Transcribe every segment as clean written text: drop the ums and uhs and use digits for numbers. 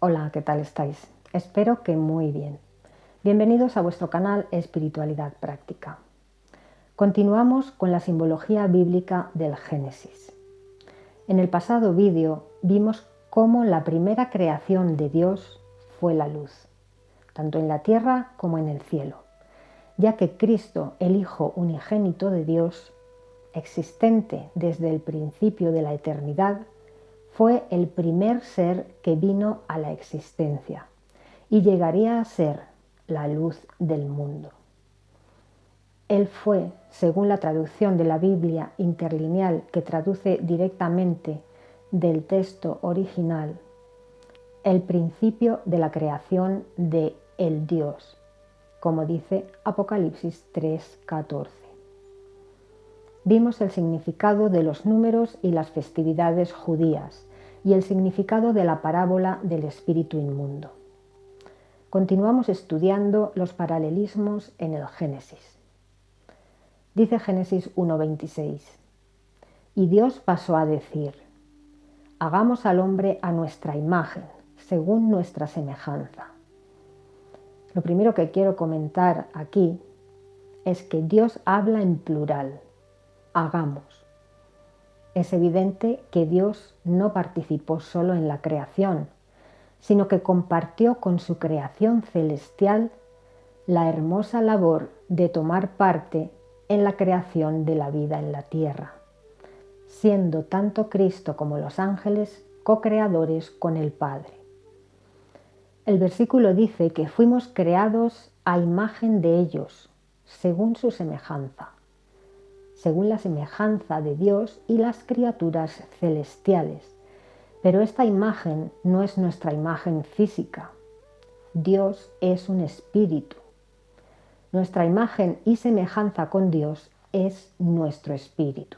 Hola, ¿qué tal estáis? Espero que muy bien. Bienvenidos a vuestro canal Espiritualidad Práctica. Continuamos con la simbología bíblica del Génesis. En el pasado vídeo vimos cómo la primera creación de Dios fue la luz, tanto en la tierra como en el cielo, ya que Cristo, el Hijo unigénito de Dios, existente desde el principio de la eternidad, fue el primer ser que vino a la existencia y llegaría a ser la luz del mundo. Él fue, según la traducción de la Biblia interlineal que traduce directamente del texto original, el principio de la creación de el Dios, como dice Apocalipsis 3:14. Vimos el significado de los números y las festividades judías y el significado de la parábola del espíritu inmundo. Continuamos estudiando los paralelismos en el Génesis. Dice Génesis 1:26: y Dios pasó a decir: hagamos al hombre a nuestra imagen, según nuestra semejanza. Lo primero que quiero comentar aquí es que Dios habla en plural. Hagamos. Es evidente que Dios no participó solo en la creación, sino que compartió con su creación celestial la hermosa labor de tomar parte en la creación de la vida en la tierra, siendo tanto Cristo como los ángeles co-creadores con el Padre. El versículo dice que fuimos creados a imagen de ellos, según su semejanza, según la semejanza de Dios y las criaturas celestiales. Pero esta imagen no es nuestra imagen física. Dios es un espíritu. Nuestra imagen y semejanza con Dios es nuestro espíritu,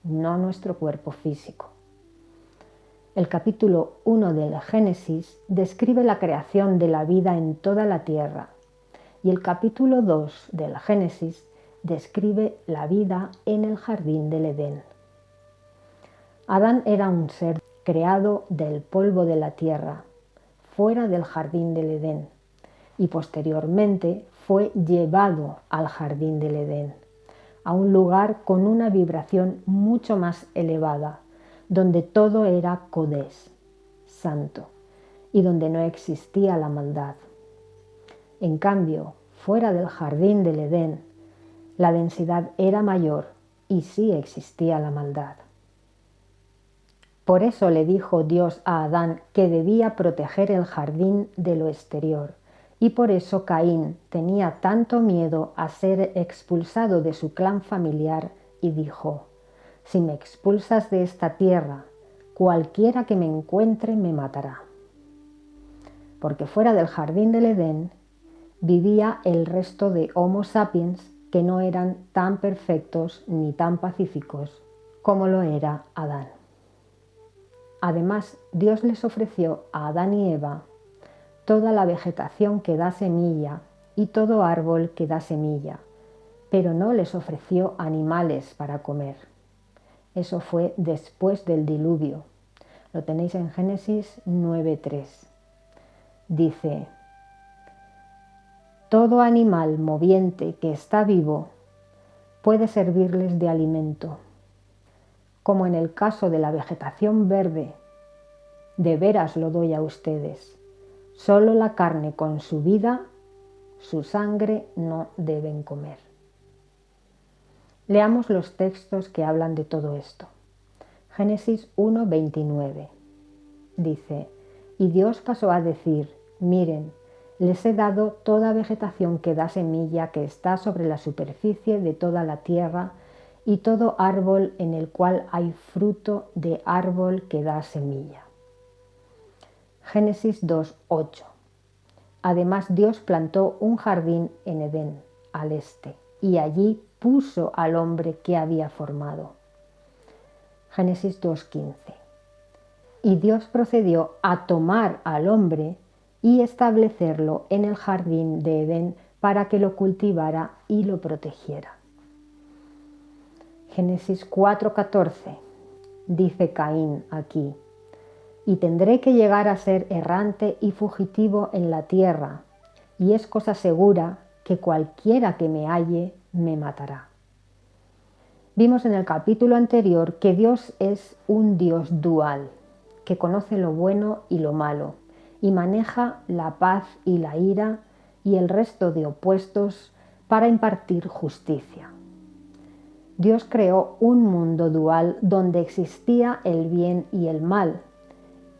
no nuestro cuerpo físico. El capítulo 1 del Génesis describe la creación de la vida en toda la tierra y el capítulo 2 del Génesis describe la vida en el jardín del Edén. Adán era un ser creado del polvo de la tierra, fuera del jardín del Edén, y posteriormente fue llevado al jardín del Edén, a un lugar con una vibración mucho más elevada, donde todo era Kodés, santo, y donde no existía la maldad. En cambio, fuera del jardín del Edén, la densidad era mayor y sí existía la maldad. Por eso le dijo Dios a Adán que debía proteger el jardín de lo exterior, y por eso Caín tenía tanto miedo a ser expulsado de su clan familiar y dijo: si me expulsas de esta tierra, cualquiera que me encuentre me matará. Porque fuera del jardín del Edén vivía el resto de Homo sapiens que no eran tan perfectos ni tan pacíficos como lo era Adán. Además, Dios les ofreció a Adán y Eva toda la vegetación que da semilla y todo árbol que da semilla, pero no les ofreció animales para comer. Eso fue después del diluvio. Lo tenéis en Génesis 9:3. Dice: todo animal moviente que está vivo puede servirles de alimento. Como en el caso de la vegetación verde, de veras lo doy a ustedes. Solo la carne con su vida, su sangre no deben comer. Leamos los textos que hablan de todo esto. Génesis 1:29 dice: y Dios pasó a decir: miren, les he dado toda vegetación que da semilla que está sobre la superficie de toda la tierra y todo árbol en el cual hay fruto de árbol que da semilla. Génesis 2:8. Además Dios plantó un jardín en Edén, al este, y allí puso al hombre que había formado. Génesis 2:15. Y Dios procedió a tomar al hombre y establecerlo en el jardín de Edén para que lo cultivara y lo protegiera. Génesis 4:14. Dice Caín aquí: y tendré que llegar a ser errante y fugitivo en la tierra, y es cosa segura que cualquiera que me halle me matará. Vimos en el capítulo anterior que Dios es un Dios dual, que conoce lo bueno y lo malo, y maneja la paz y la ira y el resto de opuestos para impartir justicia. Dios creó un mundo dual donde existía el bien y el mal,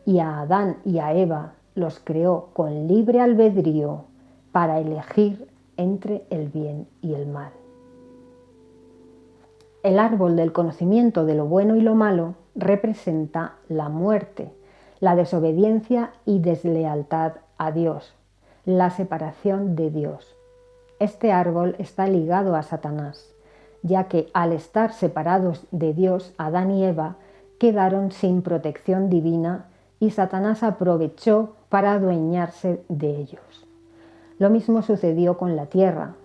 y a Adán y a Eva los creó con libre albedrío para elegir entre el bien y el mal. El árbol del conocimiento de lo bueno y lo malo representa la muerte, la desobediencia y deslealtad a Dios, la separación de Dios. Este árbol está ligado a Satanás, ya que al estar separados de Dios, Adán y Eva quedaron sin protección divina y Satanás aprovechó para adueñarse de ellos. Lo mismo sucedió con la tierra.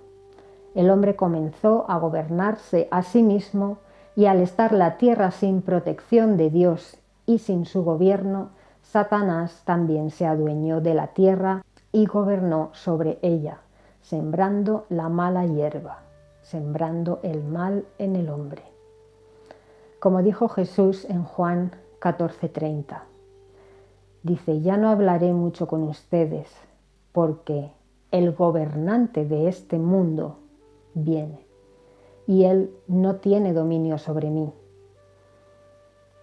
El hombre comenzó a gobernarse a sí mismo y al estar la tierra sin protección de Dios y sin su gobierno, Satanás también se adueñó de la tierra y gobernó sobre ella, sembrando la mala hierba, sembrando el mal en el hombre. Como dijo Jesús en Juan 14:30, dice: ya no hablaré mucho con ustedes, porque el gobernante de este mundo viene, y él no tiene dominio sobre mí.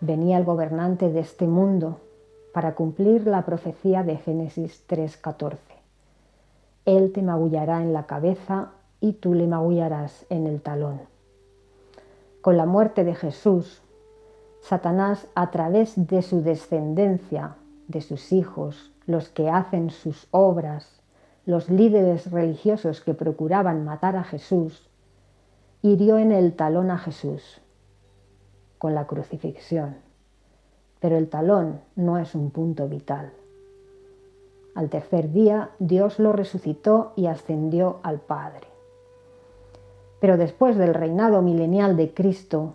Venía el gobernante de este mundo para cumplir la profecía de Génesis 3:14. Él te magullará en la cabeza y tú le magullarás en el talón. Con la muerte de Jesús, Satanás, a través de su descendencia, de sus hijos, los que hacen sus obras, los líderes religiosos que procuraban matar a Jesús, hirió en el talón a Jesús con la crucifixión. Pero el talón no es un punto vital. Al tercer día Dios lo resucitó y ascendió al Padre. Pero después del reinado milenial de Cristo,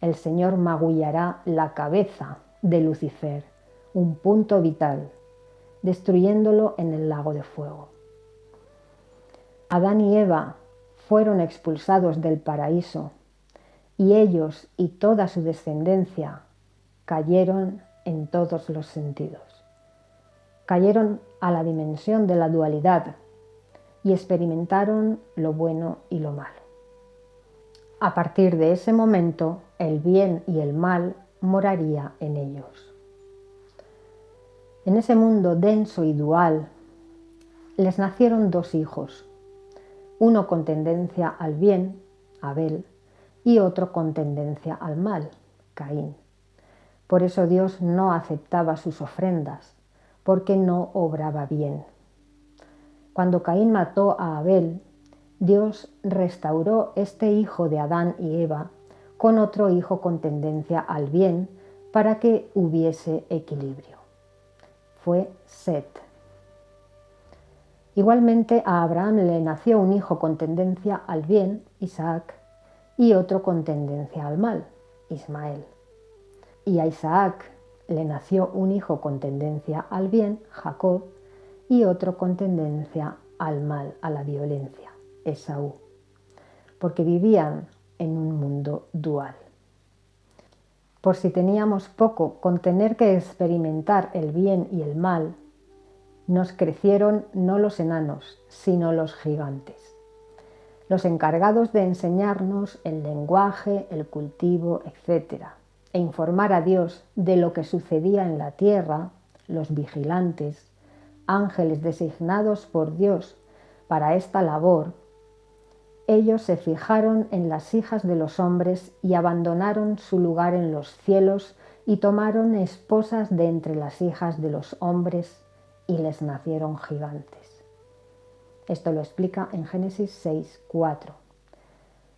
el Señor magullará la cabeza de Lucifer, un punto vital, destruyéndolo en el lago de fuego. Adán y Eva fueron expulsados del paraíso y ellos y toda su descendencia cayeron en todos los sentidos. Cayeron a la dimensión de la dualidad y experimentaron lo bueno y lo malo. A partir de ese momento, el bien y el mal moraría en ellos. En ese mundo denso y dual, les nacieron dos hijos, uno con tendencia al bien, Abel, y otro con tendencia al mal, Caín. Por eso Dios no aceptaba sus ofrendas, porque no obraba bien. Cuando Caín mató a Abel, Dios restauró este hijo de Adán y Eva con otro hijo con tendencia al bien para que hubiese equilibrio. Fue Set. Igualmente a Abraham le nació un hijo con tendencia al bien, Isaac, y otro con tendencia al mal, Ismael. Y a Isaac le nació un hijo con tendencia al bien, Jacob, y otro con tendencia al mal, a la violencia, Esaú, porque vivían en un mundo dual. Por si teníamos poco con tener que experimentar el bien y el mal, nos crecieron no los enanos, sino los gigantes, los encargados de enseñarnos el lenguaje, el cultivo, etc., e informar a Dios de lo que sucedía en la tierra, los vigilantes, ángeles designados por Dios para esta labor. Ellos se fijaron en las hijas de los hombres y abandonaron su lugar en los cielos y tomaron esposas de entre las hijas de los hombres y les nacieron gigantes. Esto lo explica en Génesis 6:4.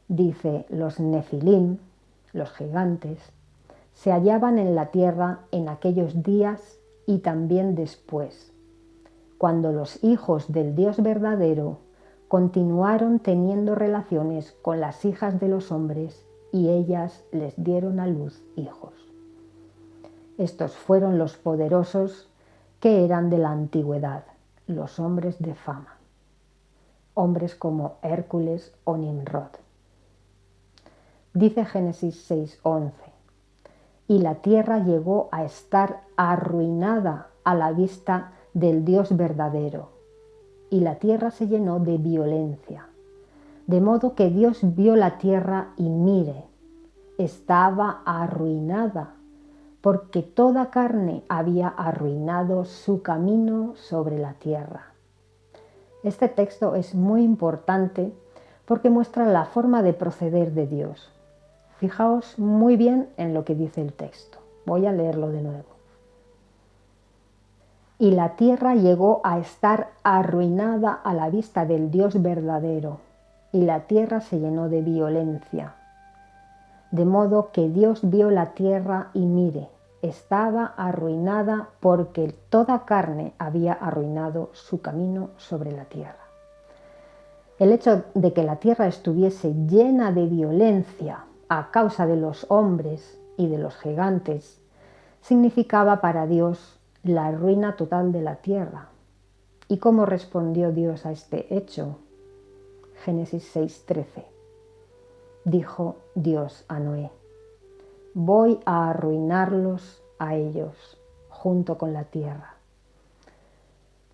Dice: los Nefilim, los gigantes, se hallaban en la tierra en aquellos días y también después, cuando los hijos del Dios verdadero continuaron teniendo relaciones con las hijas de los hombres y ellas les dieron a luz hijos. Estos fueron los poderosos que eran de la antigüedad, los hombres de fama, hombres como Hércules o Nimrod. Dice Génesis 6:11, y la tierra llegó a estar arruinada a la vista del Dios verdadero, y la tierra se llenó de violencia. De modo que Dios vio la tierra y mire, estaba arruinada, porque toda carne había arruinado su camino sobre la tierra. Este texto es muy importante porque muestra la forma de proceder de Dios. Fijaos muy bien en lo que dice el texto. Voy a leerlo de nuevo. Y la tierra llegó a estar arruinada a la vista del Dios verdadero, y la tierra se llenó de violencia. De modo que Dios vio la tierra y mire, estaba arruinada porque toda carne había arruinado su camino sobre la tierra. El hecho de que la tierra estuviese llena de violencia a causa de los hombres y de los gigantes significaba para Dios la ruina total de la tierra. ¿Y cómo respondió Dios a este hecho? Génesis 6:13. Dijo Dios a Noé: voy a arruinarlos a ellos junto con la tierra.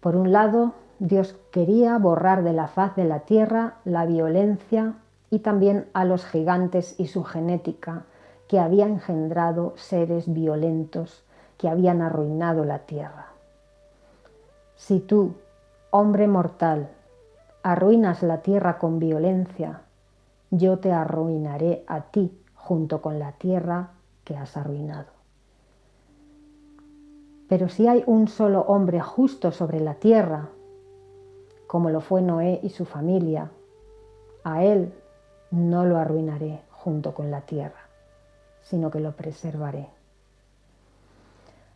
Por un lado, Dios quería borrar de la faz de la tierra la violencia y también a los gigantes y su genética que había engendrado seres violentos que habían arruinado la tierra. Si tú, hombre mortal, arruinas la tierra con violencia, yo te arruinaré a ti junto con la tierra que has arruinado. Pero si hay un solo hombre justo sobre la tierra, como lo fue Noé y su familia, a él no lo arruinaré junto con la tierra, sino que lo preservaré.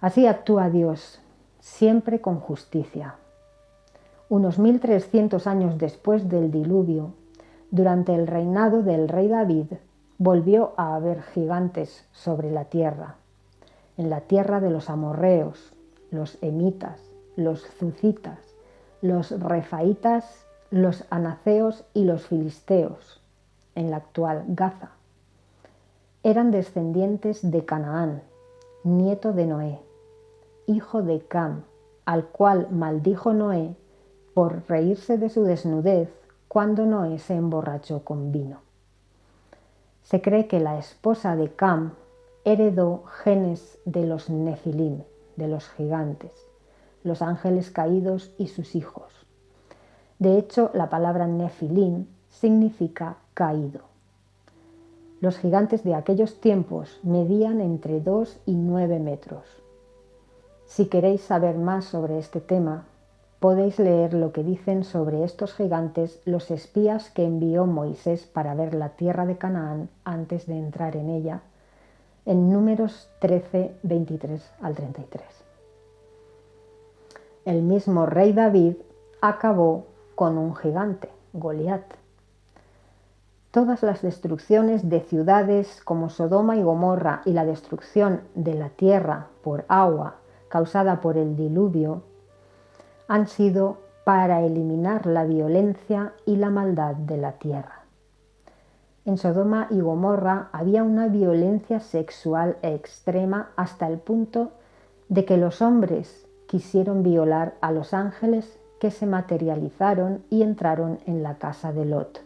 Así actúa Dios, siempre con justicia. Unos 1300 años después del diluvio, durante el reinado del rey David, volvió a haber gigantes sobre la tierra. En la tierra de los amorreos, los emitas, los zuzitas, los refaitas, los anaceos y los filisteos, en la actual Gaza. Eran descendientes de Canaán, nieto de Noé, hijo de Cam, al cual maldijo Noé por reírse de su desnudez cuando Noé se emborrachó con vino. Se cree que la esposa de Cam heredó genes de los Nefilim, de los gigantes, los ángeles caídos y sus hijos. De hecho, la palabra Nefilim significa caído. Los gigantes de aquellos tiempos medían entre 2 y 9 metros. Si queréis saber más sobre este tema, podéis leer lo que dicen sobre estos gigantes los espías que envió Moisés para ver la tierra de Canaán antes de entrar en ella, en Números 13, 23 al 33. El mismo rey David acabó con un gigante, Goliat. Todas las destrucciones de ciudades como Sodoma y Gomorra y la destrucción de la tierra por agua causada por el diluvio han sido para eliminar la violencia y la maldad de la tierra. En Sodoma y Gomorra había una violencia sexual extrema hasta el punto de que los hombres quisieron violar a los ángeles que se materializaron y entraron en la casa de Lot,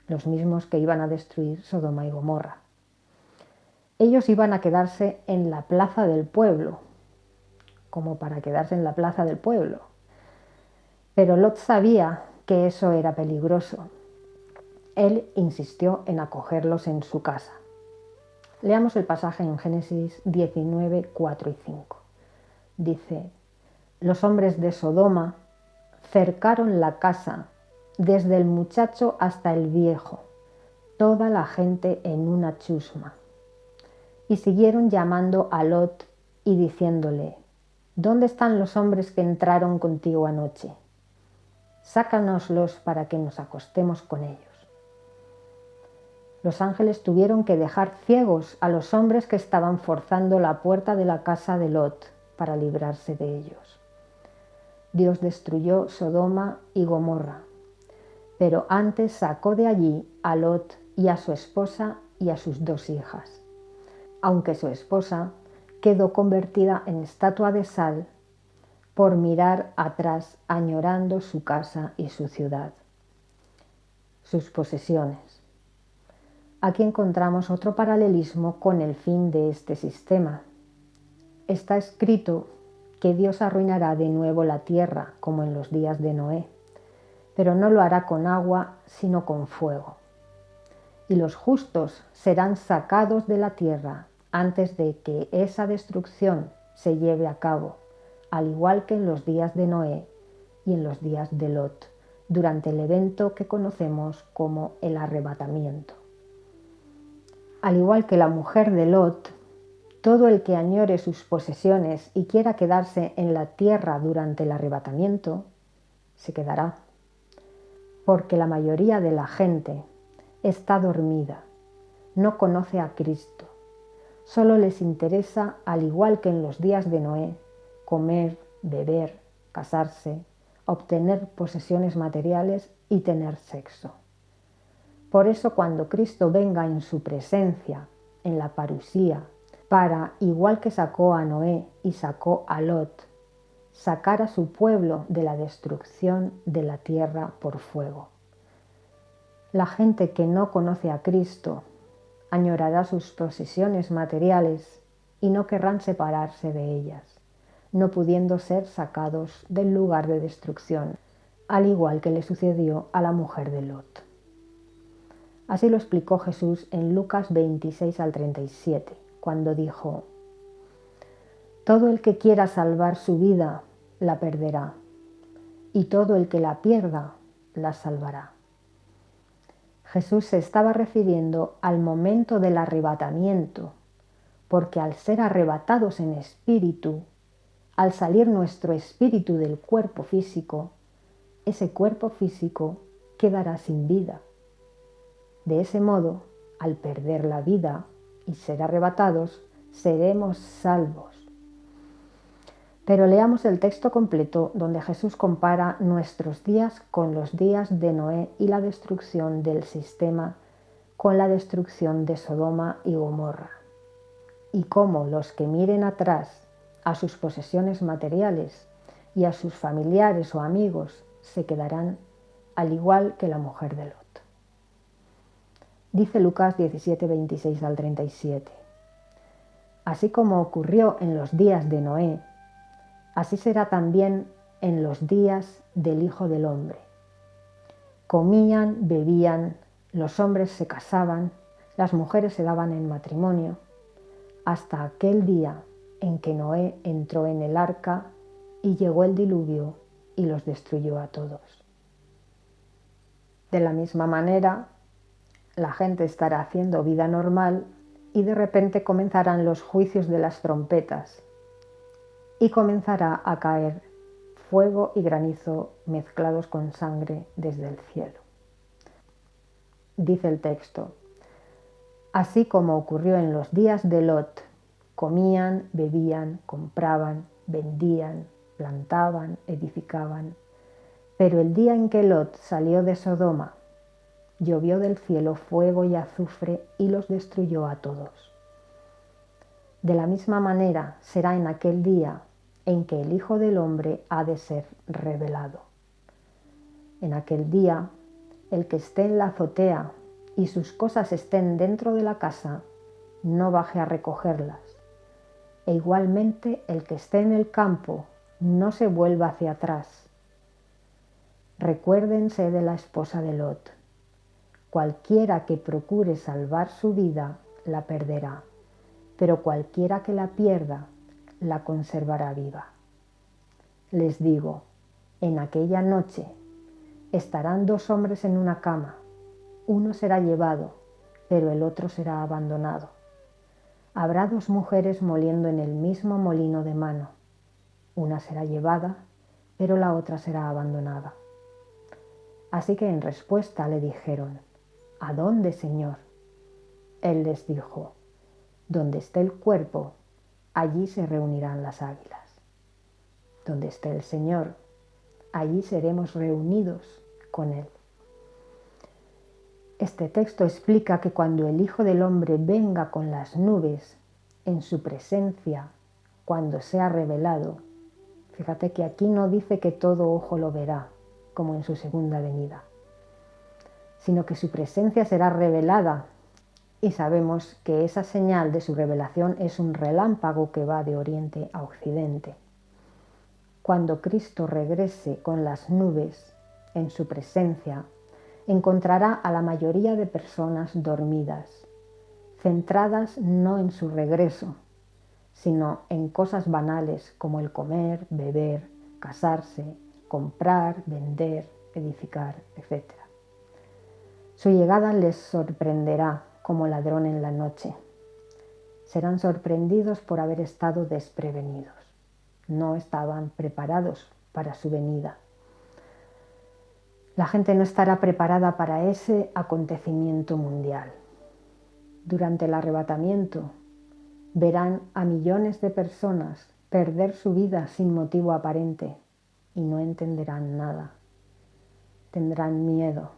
los mismos que iban a destruir Sodoma y Gomorra. Ellos iban a quedarse en la plaza del pueblo, como para quedarse en la plaza del pueblo. Pero Lot sabía que eso era peligroso. Él insistió en acogerlos en su casa. Leamos el pasaje en Génesis 19, 4 y 5. Dice: los hombres de Sodoma cercaron la casa, desde el muchacho hasta el viejo, toda la gente en una chusma. Y siguieron llamando a Lot y diciéndole: ¿dónde están los hombres que entraron contigo anoche? Sácanoslos para que nos acostemos con ellos. Los ángeles tuvieron que dejar ciegos a los hombres que estaban forzando la puerta de la casa de Lot para librarse de ellos. Dios destruyó Sodoma y Gomorra, pero antes sacó de allí a Lot y a su esposa y a sus 2 hijas, aunque su esposa quedó convertida en estatua de sal por mirar atrás añorando su casa y su ciudad, sus posesiones. Aquí encontramos otro paralelismo con el fin de este sistema. Está escrito que Dios arruinará de nuevo la tierra como en los días de Noé, pero no lo hará con agua sino con fuego. Y los justos serán sacados de la tierra antes de que esa destrucción se lleve a cabo, al igual que en los días de Noé y en los días de Lot, durante el evento que conocemos como el arrebatamiento. Al igual que la mujer de Lot, todo el que añore sus posesiones y quiera quedarse en la tierra durante el arrebatamiento, se quedará, porque la mayoría de la gente está dormida, no conoce a Cristo, solo les interesa, al igual que en los días de Noé, comer, beber, casarse, obtener posesiones materiales y tener sexo. Por eso cuando Cristo venga en su presencia, en la parusía, para, igual que sacó a Noé y sacó a Lot, sacar a su pueblo de la destrucción de la tierra por fuego. La gente que no conoce a Cristo añorará sus posesiones materiales y no querrán separarse de ellas, no pudiendo ser sacados del lugar de destrucción, al igual que le sucedió a la mujer de Lot. Así lo explicó Jesús en Lucas 26 al 37, cuando dijo: todo el que quiera salvar su vida la perderá, y todo el que la pierda la salvará. Jesús se estaba refiriendo al momento del arrebatamiento, porque al ser arrebatados en espíritu, al salir nuestro espíritu del cuerpo físico, ese cuerpo físico quedará sin vida. De ese modo, al perder la vida y ser arrebatados, seremos salvos. Pero leamos el texto completo donde Jesús compara nuestros días con los días de Noé y la destrucción del sistema con la destrucción de Sodoma y Gomorra, y cómo los que miren atrás a sus posesiones materiales y a sus familiares o amigos se quedarán al igual que la mujer de Lot. Dice Lucas 17, 26 al 37. Así como ocurrió en los días de Noé, así será también en los días del Hijo del Hombre. Comían, bebían, los hombres se casaban, las mujeres se daban en matrimonio, hasta aquel día en que Noé entró en el arca y llegó el diluvio y los destruyó a todos. De la misma manera, la gente estará haciendo vida normal y de repente comenzarán los juicios de las trompetas y comenzará a caer fuego y granizo mezclados con sangre desde el cielo. Dice el texto: así como ocurrió en los días de Lot, comían, bebían, compraban, vendían, plantaban, edificaban. Pero el día en que Lot salió de Sodoma, llovió del cielo fuego y azufre y los destruyó a todos. De la misma manera será en aquel día en que el Hijo del Hombre ha de ser revelado. En aquel día, el que esté en la azotea y sus cosas estén dentro de la casa, no baje a recogerlas. E igualmente el que esté en el campo, no se vuelva hacia atrás. Recuérdense de la esposa de Lot. Cualquiera que procure salvar su vida, la perderá, pero cualquiera que la pierda, la conservará viva. Les digo, en aquella noche estarán 2 hombres en una cama, uno será llevado, pero el otro será abandonado. Habrá 2 mujeres moliendo en el mismo molino de mano, una será llevada, pero la otra será abandonada. Así que en respuesta le dijeron: ¿A dónde, Señor? Él les dijo: donde esté el cuerpo, allí se reunirán las águilas. Donde esté el Señor, allí seremos reunidos con Él. Este texto explica que cuando el Hijo del Hombre venga con las nubes en su presencia, cuando sea revelado, fíjate que aquí no dice que todo ojo lo verá, como en su segunda venida, sino que su presencia será revelada, y sabemos que esa señal de su revelación es un relámpago que va de oriente a occidente. Cuando Cristo regrese con las nubes en su presencia, encontrará a la mayoría de personas dormidas, centradas no en su regreso, sino en cosas banales como el comer, beber, casarse, comprar, vender, edificar, etc. Su llegada les sorprenderá como ladrón en la noche. Serán sorprendidos por haber estado desprevenidos. No estaban preparados para su venida. La gente no estará preparada para ese acontecimiento mundial. Durante el arrebatamiento, verán a millones de personas perder su vida sin motivo aparente y no entenderán nada. Tendrán miedo.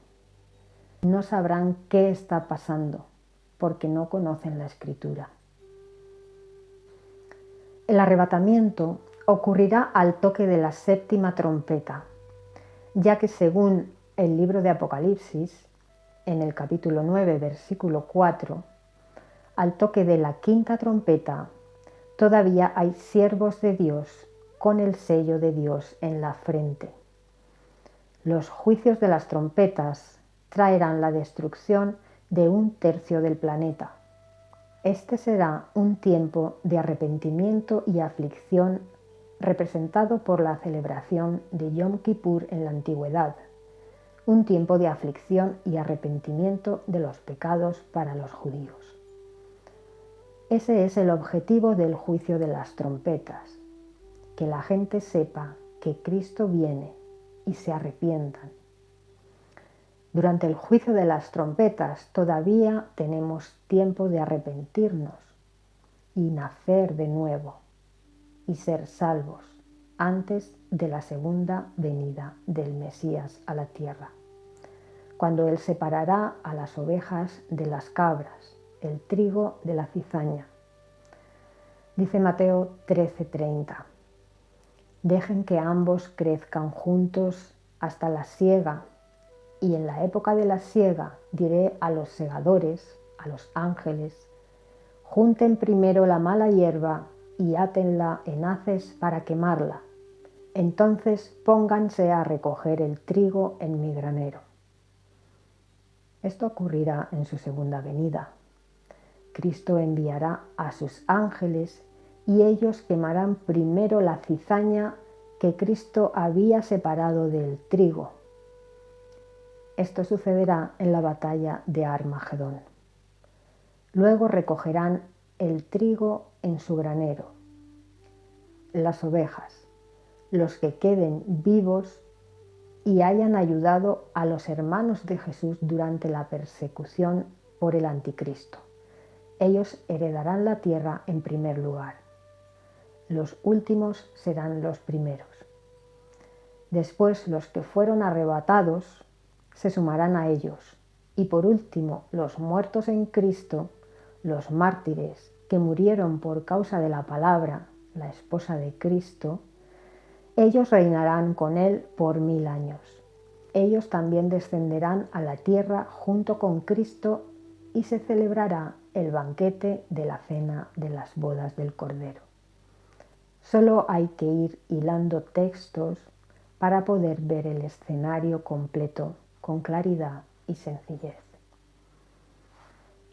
No sabrán qué está pasando porque no conocen la Escritura. El arrebatamiento ocurrirá al toque de la séptima trompeta, ya que según el libro de Apocalipsis, en el capítulo 9, versículo 4, al toque de la quinta trompeta, todavía hay siervos de Dios con el sello de Dios en la frente. Los juicios de las trompetas traerán la destrucción de 1/3 del planeta. Este será un tiempo de arrepentimiento y aflicción representado por la celebración de Yom Kippur en la antigüedad, un tiempo de aflicción y arrepentimiento de los pecados para los judíos. Ese es el objetivo del juicio de las trompetas, que la gente sepa que Cristo viene y se arrepientan. Durante el juicio de las trompetas todavía tenemos tiempo de arrepentirnos y nacer de nuevo y ser salvos antes de la segunda venida del Mesías a la tierra, cuando Él separará a las ovejas de las cabras, el trigo de la cizaña. Dice Mateo 13:30: dejen que ambos crezcan juntos hasta la siega, y en la época de la siega diré a los segadores, a los ángeles: junten primero la mala hierba y átenla en haces para quemarla. Entonces pónganse a recoger el trigo en mi granero. Esto ocurrirá en su segunda venida. Cristo enviará a sus ángeles y ellos quemarán primero la cizaña que Cristo había separado del trigo. Esto sucederá en la batalla de Armagedón. Luego recogerán el trigo en su granero. Las ovejas, los que queden vivos y hayan ayudado a los hermanos de Jesús durante la persecución por el anticristo. Ellos heredarán la tierra en primer lugar. Los últimos serán los primeros. Después los que fueron arrebatados se sumarán a ellos. Y por último, los muertos en Cristo, los mártires que murieron por causa de la palabra, la esposa de Cristo, ellos reinarán con Él por 1000 años. Ellos también descenderán a la tierra junto con Cristo y se celebrará el banquete de la cena de las bodas del Cordero. Solo hay que ir hilando textos para poder ver el escenario completo con claridad y sencillez.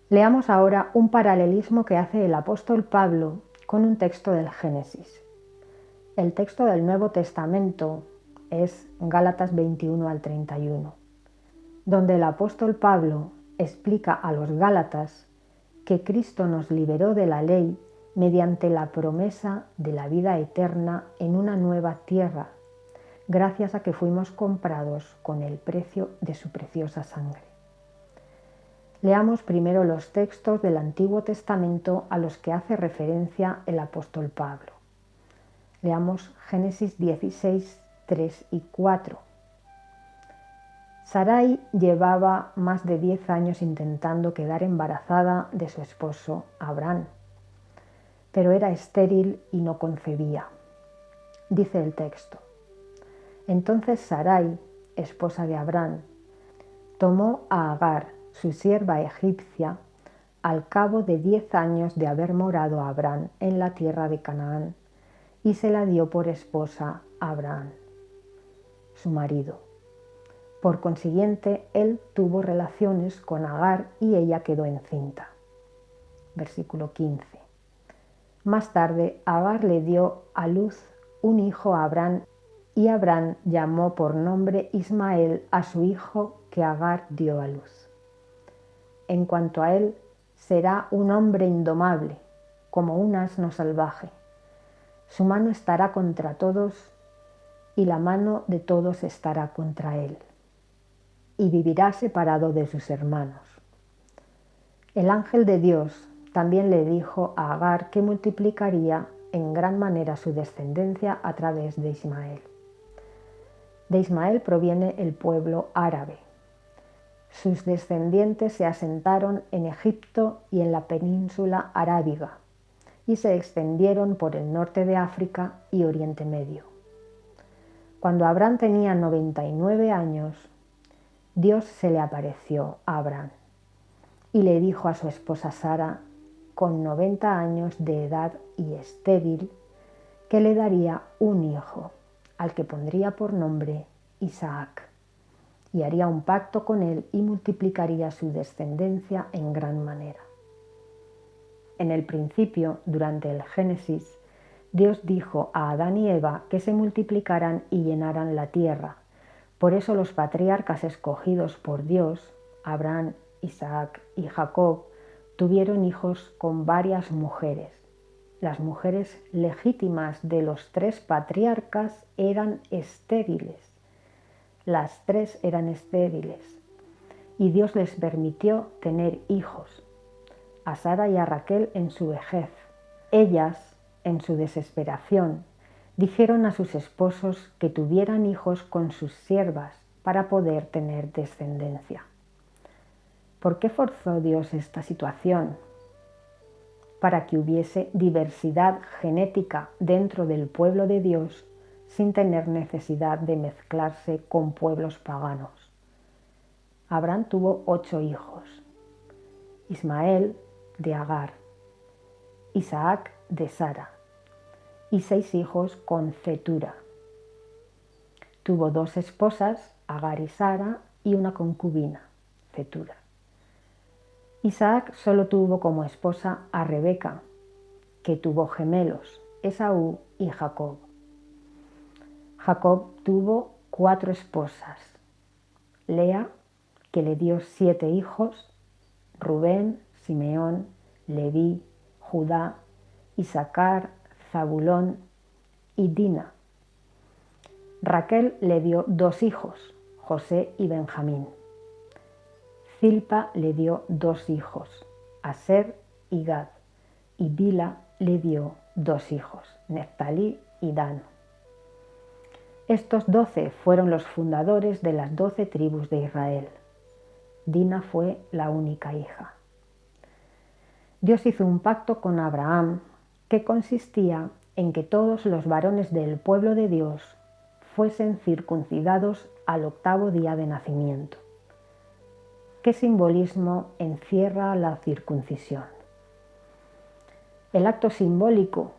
Leamos ahora un paralelismo que hace el apóstol Pablo con un texto del Génesis. El texto del Nuevo Testamento es Gálatas 21 al 31, donde el apóstol Pablo explica a los gálatas que Cristo nos liberó de la ley mediante la promesa de la vida eterna en una nueva tierra, gracias a que fuimos comprados con el precio de su preciosa sangre. Leamos primero los textos del Antiguo Testamento a los que hace referencia el apóstol Pablo. Leamos Génesis 16, 3 y 4. Sarai llevaba más de 10 años intentando quedar embarazada de su esposo Abraham, pero era estéril y no concebía. Dice el texto: Entonces Sarai, esposa de Abraham, tomó a Agar, su sierva egipcia, al cabo de 10 años de haber morado Abraham en la tierra de Canaán, y se la dio por esposa a Abraham, su marido. Por consiguiente, él tuvo relaciones con Agar y ella quedó encinta. Versículo 15. Más tarde, Agar le dio a luz un hijo a Abraham, y Abraham llamó por nombre Ismael a su hijo que Agar dio a luz. En cuanto a él, será un hombre indomable, como un asno salvaje. Su mano estará contra todos, y la mano de todos estará contra él, y vivirá separado de sus hermanos. El ángel de Dios también le dijo a Agar que multiplicaría en gran manera su descendencia a través de Ismael. De Ismael proviene el pueblo árabe. Sus descendientes se asentaron en Egipto y en la península arábiga, y se extendieron por el norte de África y Oriente Medio. Cuando Abraham tenía 99 años, Dios se le apareció a Abraham y le dijo a su esposa Sara, con 90 años de edad y estéril, que le daría un hijo, al que pondría por nombre Isaac, y haría un pacto con él y multiplicaría su descendencia en gran manera. En el principio, durante el Génesis, Dios dijo a Adán y Eva que se multiplicaran y llenaran la tierra. Por eso los patriarcas escogidos por Dios, Abraham, Isaac y Jacob, tuvieron hijos con varias mujeres. Las mujeres legítimas de los 3 patriarcas eran estériles. Las 3 eran estériles, y Dios les permitió tener hijos, a Sara y a Raquel en su vejez. Ellas, en su desesperación, dijeron a sus esposos que tuvieran hijos con sus siervas para poder tener descendencia. ¿Por qué forzó Dios esta situación? Para que hubiese diversidad genética dentro del pueblo de Dios sin tener necesidad de mezclarse con pueblos paganos. Abraham tuvo 8 hijos: Ismael de Agar, Isaac de Sara, y 6 hijos con Cetura. Tuvo 2 esposas, Agar y Sara, y una concubina, Cetura. Isaac solo tuvo como esposa a Rebeca, que tuvo gemelos, Esaú y Jacob. Jacob tuvo 4 esposas: Lea, que le dio 7 hijos, Rubén, Simeón, Leví, Judá, Isacar, Zabulón y Dina. Raquel le dio 2 hijos, José y Benjamín. Zilpa le dio 2 hijos, Aser y Gad, y Bila le dio 2 hijos, Neftalí y Dan. Estos 12 fueron los fundadores de las 12 tribus de Israel. Dina fue la única hija. Dios hizo un pacto con Abraham que consistía en que todos los varones del pueblo de Dios fuesen circuncidados al 8º día de nacimiento. ¿Qué simbolismo encierra la circuncisión? El acto simbólico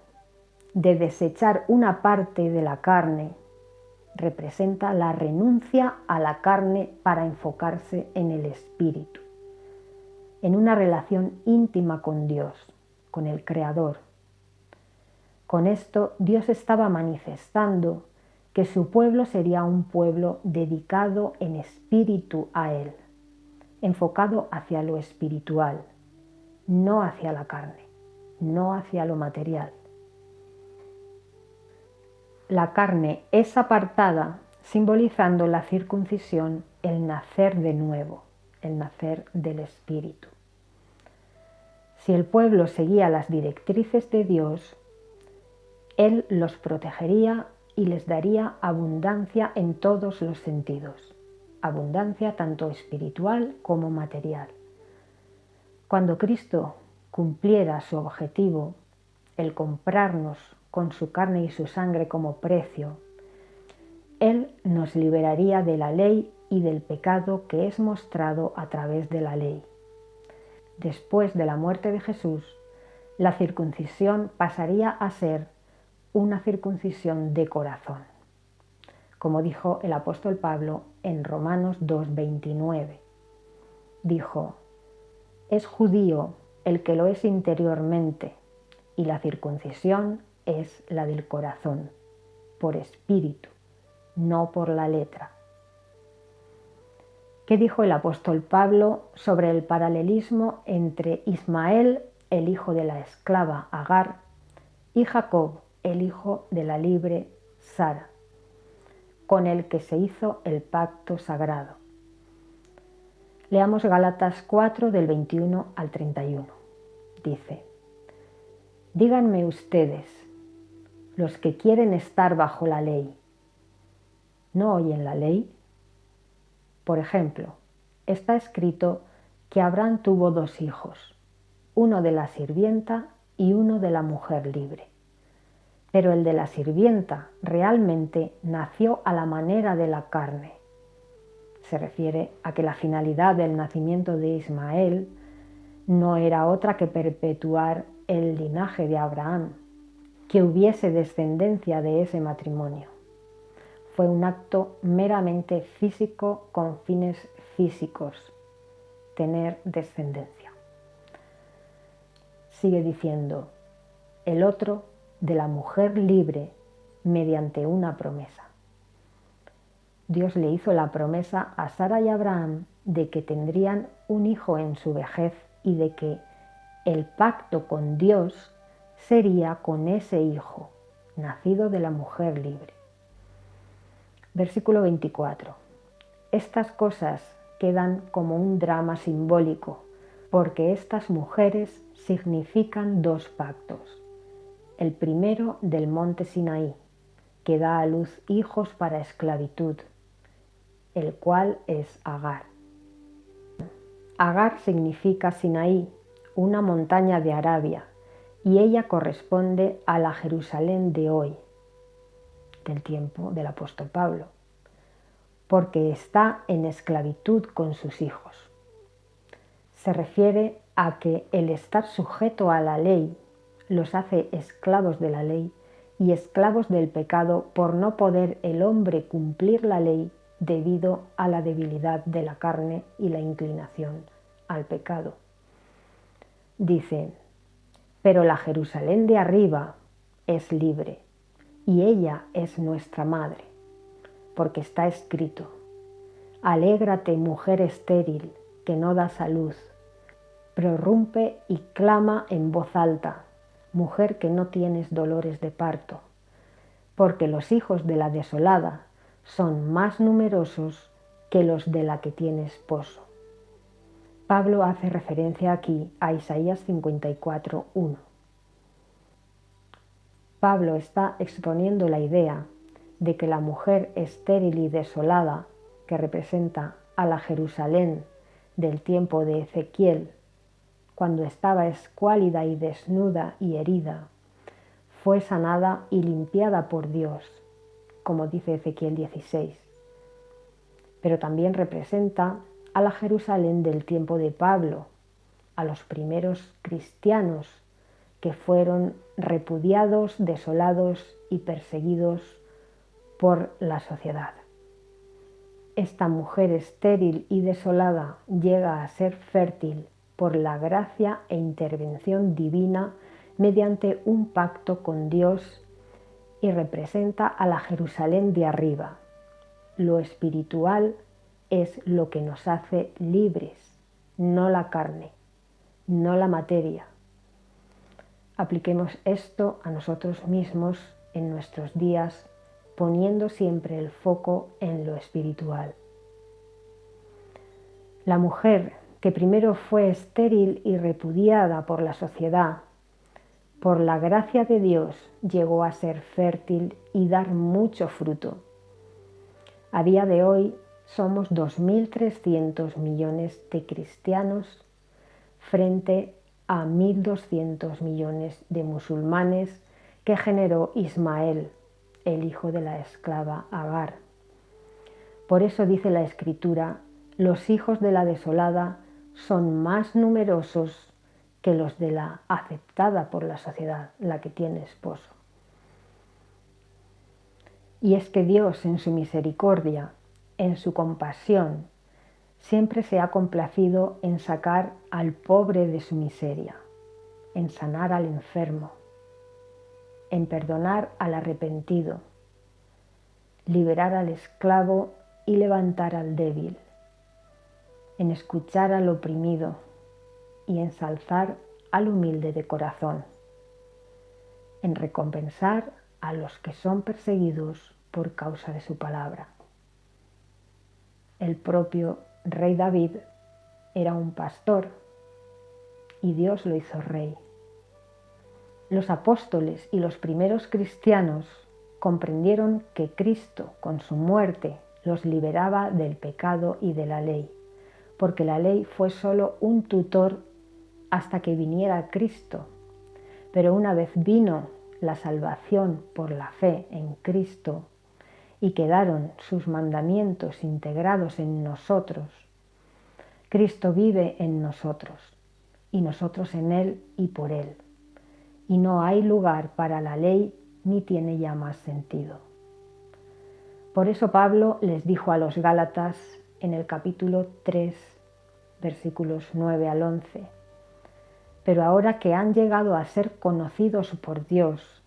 de desechar una parte de la carne representa la renuncia a la carne para enfocarse en el espíritu, en una relación íntima con Dios, con el Creador. Con esto, Dios estaba manifestando que su pueblo sería un pueblo dedicado en espíritu a Él, enfocado hacia lo espiritual, no hacia la carne, no hacia lo material. La carne es apartada, simbolizando la circuncisión, el nacer de nuevo, el nacer del Espíritu. Si el pueblo seguía las directrices de Dios, Él los protegería y les daría abundancia en todos los sentidos, abundancia tanto espiritual como material. Cuando Cristo cumpliera su objetivo, el comprarnos con su carne y su sangre como precio, Él nos liberaría de la ley y del pecado que es mostrado a través de la ley. Después de la muerte de Jesús, la circuncisión pasaría a ser una circuncisión de corazón, como dijo el apóstol Pablo en Romanos 2:29. Dijo: es judío el que lo es interiormente, y la circuncisión es la del corazón, por espíritu, no por la letra. ¿Qué dijo el apóstol Pablo sobre el paralelismo entre Ismael, el hijo de la esclava Agar, y Jacob, el hijo de la libre Sara, con el que se hizo el pacto sagrado? Leamos Gálatas 4 del 21 al 31. Dice: díganme ustedes, los que quieren estar bajo la ley, ¿no oyen la ley? Por ejemplo, está escrito que Abraham tuvo 2 hijos, uno de la sirvienta y uno de la mujer libre. Pero el de la sirvienta realmente nació a la manera de la carne. Se refiere a que la finalidad del nacimiento de Ismael no era otra que perpetuar el linaje de Abraham, que hubiese descendencia de ese matrimonio. Fue un acto meramente físico con fines físicos, tener descendencia. Sigue diciendo: el otro de la mujer libre mediante una promesa. Dios le hizo la promesa a Sara y Abraham de que tendrían un hijo en su vejez y de que el pacto con Dios sería con ese hijo, nacido de la mujer libre. Versículo 24. Estas cosas quedan como un drama simbólico, porque estas mujeres significan 2 pactos. El primero del monte Sinaí, que da a luz hijos para esclavitud, el cual es Agar. Agar significa Sinaí, una montaña de Arabia, y ella corresponde a la Jerusalén de hoy, del tiempo del apóstol Pablo, porque está en esclavitud con sus hijos. Se refiere a que el estar sujeto a la ley los hace esclavos de la ley y esclavos del pecado por no poder el hombre cumplir la ley debido a la debilidad de la carne y la inclinación al pecado. Dice: pero la Jerusalén de arriba es libre, y ella es nuestra madre, porque está escrito: alégrate, mujer estéril, que no das a luz, prorrumpe y clama en voz alta, mujer que no tienes dolores de parto, porque los hijos de la desolada son más numerosos que los de la que tiene esposo. Pablo hace referencia aquí a Isaías 54:1. Pablo está exponiendo la idea de que la mujer estéril y desolada, que representa a la Jerusalén del tiempo de Ezequiel, cuando estaba escuálida y desnuda y herida, fue sanada y limpiada por Dios, como dice Ezequiel 16. Pero también representa a la Jerusalén del tiempo de Pablo, a los primeros cristianos que fueron repudiados, desolados y perseguidos por la sociedad. Esta mujer estéril y desolada llega a ser fértil por la gracia e intervención divina mediante un pacto con Dios y representa a la Jerusalén de arriba. Lo espiritual es lo que nos hace libres, no la carne, no la materia. Apliquemos esto a nosotros mismos en nuestros días, poniendo siempre el foco en lo espiritual. La mujer, que primero fue estéril y repudiada por la sociedad, por la gracia de Dios llegó a ser fértil y dar mucho fruto. A día de hoy somos 2.300 millones de cristianos frente a 1.200 millones de musulmanes que generó Ismael, el hijo de la esclava Agar. Por eso dice la Escritura: los hijos de la desolada son más numerosos que los de la aceptada por la sociedad, la que tiene esposo. Y es que Dios, en su misericordia, en su compasión, siempre se ha complacido en sacar al pobre de su miseria, en sanar al enfermo, en perdonar al arrepentido, liberar al esclavo y levantar al débil, en escuchar al oprimido y ensalzar al humilde de corazón, en recompensar a los que son perseguidos por causa de su palabra. El propio rey David era un pastor y Dios lo hizo rey. Los apóstoles y los primeros cristianos comprendieron que Cristo, con su muerte, los liberaba del pecado y de la ley, porque la ley fue solo un tutor hasta que viniera Cristo. Pero una vez vino la salvación por la fe en Cristo y quedaron sus mandamientos integrados en nosotros, Cristo vive en nosotros y nosotros en Él y por Él. Y no hay lugar para la ley ni tiene ya más sentido. Por eso Pablo les dijo a los Gálatas en el capítulo 3, versículos 9 al 11: pero ahora que han llegado a ser conocidos por Dios,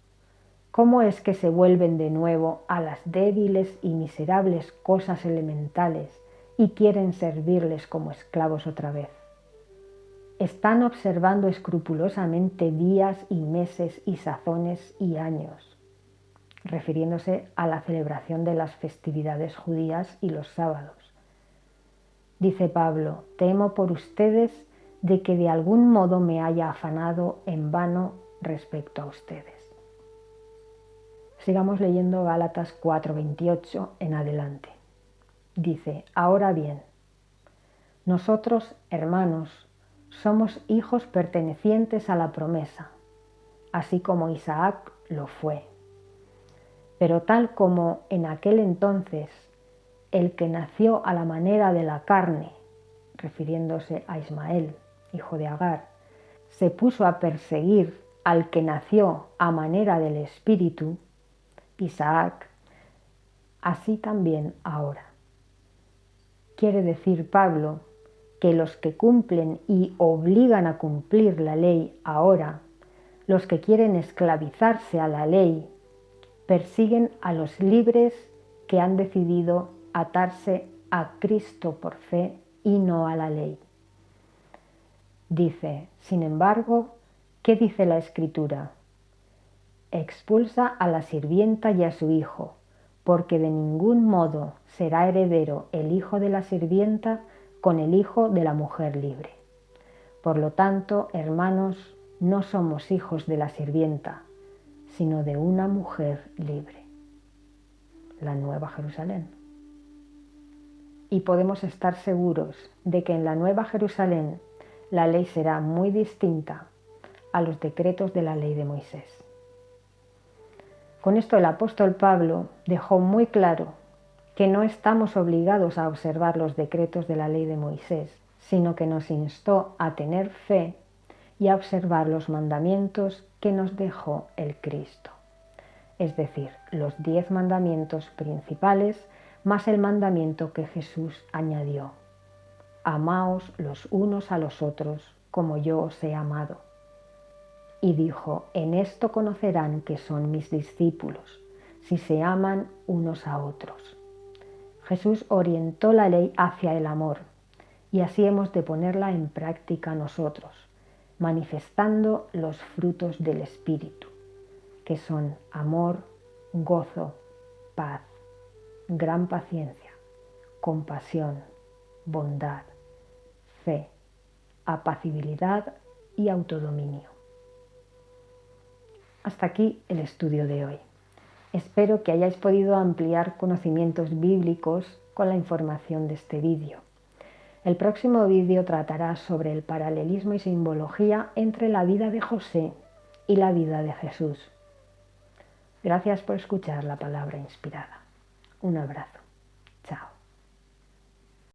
¿cómo es que se vuelven de nuevo a las débiles y miserables cosas elementales y quieren servirles como esclavos otra vez? Están observando escrupulosamente días y meses y sazones y años, refiriéndose a la celebración de las festividades judías y los sábados. Dice Pablo: temo por ustedes de que de algún modo me haya afanado en vano respecto a ustedes. Sigamos leyendo Gálatas 4:28 en adelante. Dice: ahora bien, nosotros, hermanos, somos hijos pertenecientes a la promesa, así como Isaac lo fue. Pero tal como en aquel entonces el que nació a la manera de la carne, refiriéndose a Ismael, hijo de Agar, se puso a perseguir al que nació a manera del Espíritu, Isaac, así también ahora. Quiere decir Pablo que los que cumplen y obligan a cumplir la ley ahora, los que quieren esclavizarse a la ley, persiguen a los libres que han decidido atarse a Cristo por fe y no a la ley. Dice: sin embargo, ¿qué dice la Escritura? Expulsa a la sirvienta y a su hijo, porque de ningún modo será heredero el hijo de la sirvienta con el hijo de la mujer libre. Por lo tanto, hermanos, no somos hijos de la sirvienta, sino de una mujer libre. La Nueva Jerusalén. Y podemos estar seguros de que en la Nueva Jerusalén la ley será muy distinta a los decretos de la ley de Moisés. Con esto el apóstol Pablo dejó muy claro que no estamos obligados a observar los decretos de la ley de Moisés, sino que nos instó a tener fe y a observar los mandamientos que nos dejó el Cristo. Es decir, los 10 mandamientos principales más el mandamiento que Jesús añadió: amaos los unos a los otros como yo os he amado. Y dijo: en esto conocerán que son mis discípulos, si se aman unos a otros. Jesús orientó la ley hacia el amor, y así hemos de ponerla en práctica nosotros, manifestando los frutos del Espíritu, que son amor, gozo, paz, gran paciencia, compasión, bondad, fe, apacibilidad y autodominio. Hasta aquí el estudio de hoy. Espero que hayáis podido ampliar conocimientos bíblicos con la información de este vídeo. El próximo vídeo tratará sobre el paralelismo y simbología entre la vida de José y la vida de Jesús. Gracias por escuchar la palabra inspirada. Un abrazo.